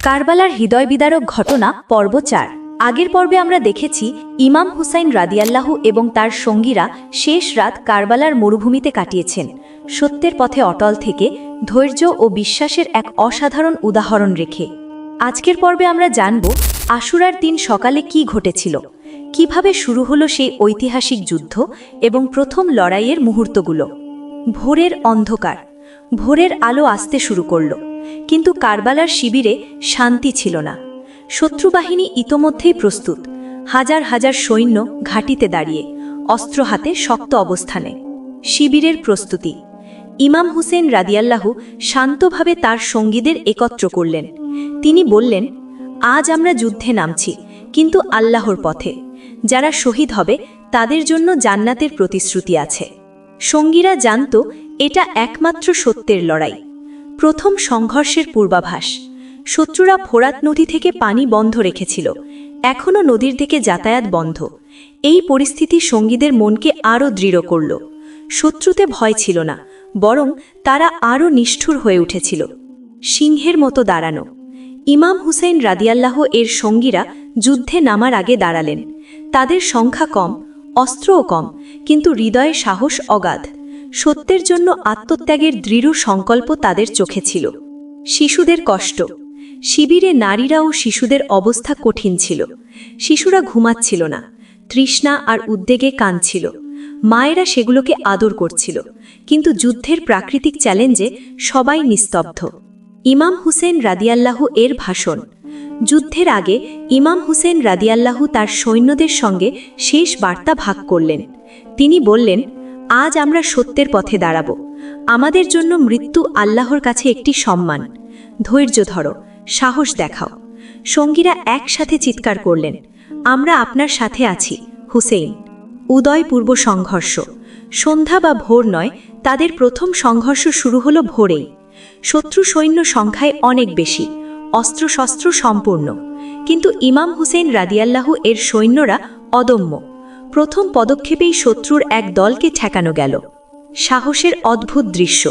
কারবালার হৃদয়বিদারক ঘটনা পর্ব ৪। আগের পর্বে আমরা দেখেছি ইমাম হুসাইন রাদিয়াল্লাহু এবং তার সঙ্গীরা শেষ রাত কারবালার মরুভূমিতে কাটিয়েছেন, সত্যের পথে অটল থেকে ধৈর্য ও বিশ্বাসের এক অসাধারণ উদাহরণ রেখে। আজকের পর্বে আমরা জানব আশুরার দিন সকালে কি ঘটেছিল, কিভাবে শুরু হলো সেই ঐতিহাসিক যুদ্ধ এবং প্রথম লড়াইয়ের মুহূর্তগুলো। ভোরের অন্ধকার, ভোরের আলো আসতে শুরু করল, কিন্তু কারবালার শিবিরে শান্তি ছিল না। শত্রুবাহিনী ইতোমধ্যেই প্রস্তুত, হাজার হাজার সৈন্য ঘাঁটিতে দাঁড়িয়ে, অস্ত্র হাতে শক্ত অবস্থানে। শিবিরের প্রস্তুতি। ইমাম হুসেন রাদিয়াল্লাহু শান্তভাবে তার সঙ্গীদের একত্র করলেন। তিনি বললেন, আজ আমরা যুদ্ধে নামছি, কিন্তু আল্লাহর পথে। যারা শহীদ হবে তাদের জন্য জান্নাতের প্রতিশ্রুতি আছে। সঙ্গীরা জানত এটা একমাত্র সত্যের লড়াই। প্রথম সংঘর্ষের পূর্বাভাস। শত্রুরা ফোরাত নদী থেকে পানি বন্ধ রেখেছিল, এখনও নদীর দিকে যাতায়াত বন্ধ। এই পরিস্থিতি সঙ্গীদের মনকে আরও দৃঢ় করল। শত্রুতে ভয় ছিল না, বরং তারা আরও নিষ্ঠুর হয়ে উঠেছিল। সিংহের মতো দাঁড়ানো। ইমাম হুসাইন রাদিয়াল্লাহু এর সঙ্গীরা যুদ্ধে নামার আগে দাঁড়ালেন। তাদের সংখ্যা কম, অস্ত্রও কম, কিন্তু হৃদয়ে সাহস অগাধ। সত্যের জন্য আত্মত্যাগের দৃঢ় সংকল্প তাদের চোখে ছিল। শিশুদের কষ্ট। শিবিরে নারীরা ও শিশুদের অবস্থা কঠিন ছিল। শিশুরা ঘুমাচ্ছিল না, তৃষ্ণা আর উদ্বেগে কাঁদছিল। মায়েরা সেগুলোকে আদর করছিল, কিন্তু যুদ্ধের প্রাকৃতিক চ্যালেঞ্জে সবাই নিস্তব্ধ। ইমাম হুসেন রাদিয়াল্লাহু এর ভাষণ। যুদ্ধের আগে ইমাম হুসেন রাদিয়াল্লাহু তার সৈন্যদের সঙ্গে শেষ বার্তা ভাগ করলেন। তিনি বললেন, আজ আমরা সত্যের পথে দাঁড়াব। আমাদের জন্য মৃত্যু আল্লাহর কাছে একটি সম্মান। ধৈর্য ধরো, সাহস দেখাও। সঙ্গীরা একসাথে চিৎকার করলেন, আমরা আপনার সাথে আছি হুসেইন। উদয়পূর্ব সংঘর্ষ। সন্ধ্যা বা ভোর নয়, তাদের প্রথম সংঘর্ষ শুরু হলো ভোরেই। শত্রু সৈন্য সংখ্যায় অনেক বেশি, অস্ত্রশস্ত্র সম্পূর্ণ, কিন্তু ইমাম হুসেন রাদিয়াল্লাহু এর সৈন্যরা অদম্য। প্রথম পদক্ষেপেই শত্রুর এক দলকে ঠেকানো গেল। সাহসের অদ্ভুত দৃশ্য।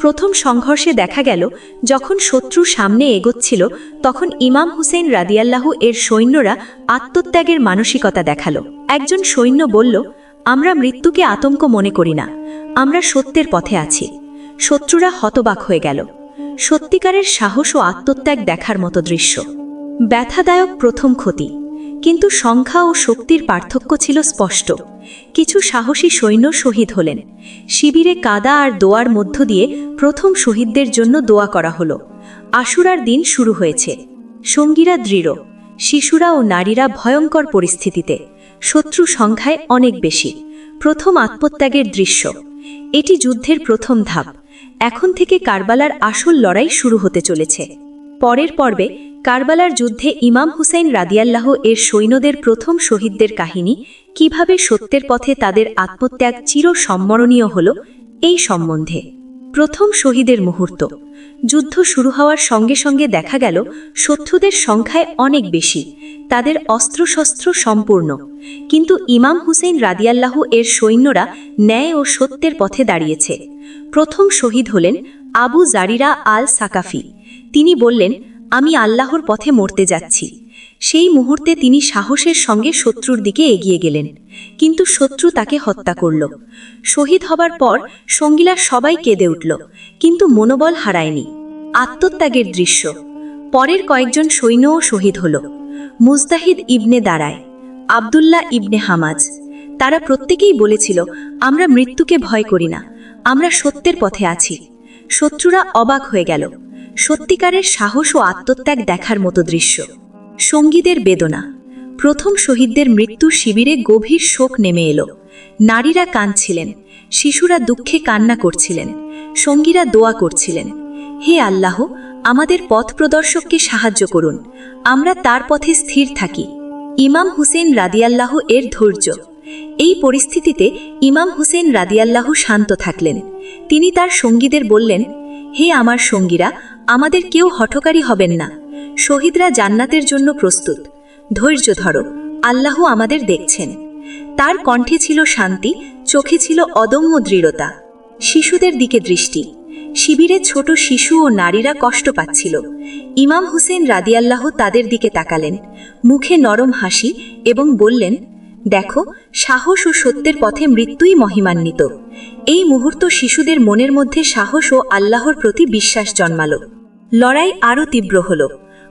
প্রথম সংঘর্ষে দেখা গেল, যখন শত্রু সামনে এগোচ্ছিল, তখন ইমাম হুসেন রাদিয়াল্লাহু এর সৈন্যরা আত্মত্যাগের মানসিকতা দেখালো। একজন সৈন্য বলল, আমরা মৃত্যুকে আতঙ্ক মনে করি না, আমরা সত্যের পথে আছি। শত্রুরা হতবাক হয়ে গেল। সত্যিকারের সাহস ও আত্মত্যাগ দেখার মতো দৃশ্য। ব্যথাদায়ক প্রথম ক্ষতি, কিন্তু সংখ্যা ও শক্তির পার্থক্য ছিল স্পষ্ট। কিছু সাহসী সৈন্য শহীদ হলেন। শিবিরে কাদা আর দোয়ার মধ্য দিয়ে প্রথম শহীদদের জন্য দোয়া করা হলো। আশুরার দিন শুরু হয়েছে। সঙ্গীরা দৃঢ়, শিশুরা ও নারীরা ভয়ঙ্কর পরিস্থিতিতে। শত্রু সংখ্যায় অনেক বেশি। প্রথম আত্মত্যাগের দৃশ্য। এটি যুদ্ধের প্রথম ধাপ। এখন থেকে কারবালার আসল লড়াই শুরু হতে চলেছে। পরের পর্বে কারবালার যুদ্ধে ইমাম হুসাইন রাদিয়াল্লাহু এর সৈন্যদের প্রথম শহীদদের কাহিনী, কিভাবে সত্যের পথে তাদের আত্মত্যাগ চির সম্মরণীয় হল, এই সম্বন্ধে। প্রথম শহীদের মুহূর্ত। যুদ্ধ শুরু হওয়ার সঙ্গে সঙ্গে দেখা গেল শত্রুদের সংখ্যায় অনেক বেশি, তাদের অস্ত্রশস্ত্র সম্পূর্ণ, কিন্তু ইমাম হুসেইন রাদিয়াল্লাহু এর সৈন্যরা ন্যায় ও সত্যের পথে দাঁড়িয়েছে। প্রথম শহীদ হলেন আবু জারিরা আল সাকাফি। তিনি বললেন, আমি আল্লাহর পথে মরতে যাচ্ছি। সেই মুহূর্তে তিনি সাহসের সঙ্গে শত্রুর দিকে এগিয়ে গেলেন, কিন্তু শত্রু তাকে হত্যা করল। শহীদ হবার পর সঙ্গীরা সবাই কেঁদে উঠল, কিন্তু মনোবল হারায়নি। আত্মত্যাগের দৃশ্য। পরের কয়েকজন সৈন্যও শহীদ হল। মুজতাহিদ ইবনে দারায়, আবদুল্লাহ ইবনে হামাজ। তারা প্রত্যেকেই বলেছিল, আমরা মৃত্যুকে ভয় করি না, আমরা সত্যের পথে আছি। শত্রুরা অবাক হয়ে গেল। সত্যিকারের সাহস ও আত্মত্যাগ দেখার মতো দৃশ্য। সঙ্গীদের বেদনা। প্রথম শহীদদের মৃত্যুর শিবিরে গভীর শোক নেমে এলো। নারীরা কাঁদছিলেন, শিশুরা দুঃখে কান্না করছিলেন, সঙ্গীরা দোয়া করছিলেন, হে আল্লাহ, আমাদের পথ প্রদর্শককে সাহায্য করুন, আমরা তার পথে স্থির থাকি। ইমাম হুসেন রাদিয়াল্লাহু এর ধৈর্য। এই পরিস্থিতিতে ইমাম হুসেন রাদিয়াল্লাহু শান্ত থাকলেন। তিনি তার সঙ্গীদের বললেন, হে আমার সঙ্গীরা, আমাদের কেউ হঠকারী হবেন না। শহীদরা জান্নাতের জন্য প্রস্তুত। ধৈর্য ধরো, আল্লাহ আমাদের দেখছেন। তার কণ্ঠে ছিল শান্তি, চোখে ছিল অদম্য দৃঢ়তা। শিশুদের দিকে দৃষ্টি। শিবিরে ছোট শিশু ও নারীরা কষ্ট পাচ্ছিল। ইমাম হুসেইন রাদিয়াল্লাহু তাদের দিকে তাকালেন, মুখে নরম হাসি, এবং বললেন, দেখো, সাহস ও সত্যের পথে মৃত্যুই মহিমান্বিত। এই মুহূর্ত শিশুদের মনের মধ্যে সাহস ও আল্লাহর প্রতি বিশ্বাস জন্মাল। লড়াই আরও তীব্র হল।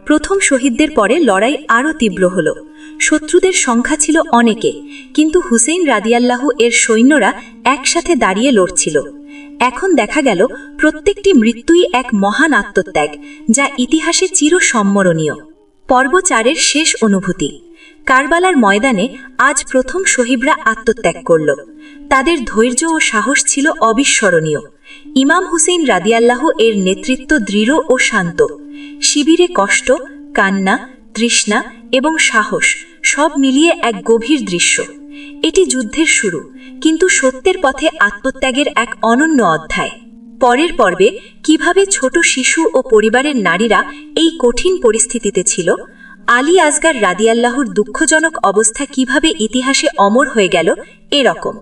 প্রথম শহীদদের পরে লড়াই আরও তীব্র হল। শত্রুদের সংখ্যা ছিল অনেকে, কিন্তু হুসেইন রাদিয়াল্লাহু এর সৈন্যরা একসাথে দাঁড়িয়ে লড়ছিল। এখন দেখা গেল প্রত্যেকটি মৃত্যুই এক মহান আত্মত্যাগ, যা ইতিহাসে চিরসম্মরণীয়। পর্ব 4-এর শেষ অনুভূতি। কারবালার ময়দানে আজ প্রথম শহীদরা আত্মত্যাগ করল। তাদের ধৈর্য ও সাহস ছিল অবিস্মরণীয়। ইমাম হুসেইন রাদিয়াল্লাহু এর নেতৃত্ব দৃঢ় ও শান্ত। শিবিরে কষ্ট, কান্না, তৃষ্ণা এবং সাহস সব মিলিয়ে এক গভীর দৃশ্য। এটি যুদ্ধের শুরু, কিন্তু সত্যের পথে আত্মত্যাগের এক অনন্য অধ্যায়। পরের পর্বে কিভাবে ছোট শিশু ও পরিবারের নারীরা এই কঠিন পরিস্থিতিতে ছিল, আলী আসগার রাদিয়াল্লাহুর দুঃখজনক অবস্থা কিভাবে ইতিহাসে অমর হয়ে গেল, এরকম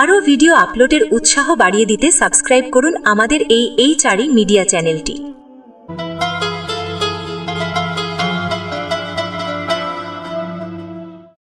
আরও ভিডিও আপলোডের উৎসাহ বাড়িয়ে দিতে সাবস্ক্রাইব করুন আমাদের এই চারি মিডিয়া চ্যানেলটি।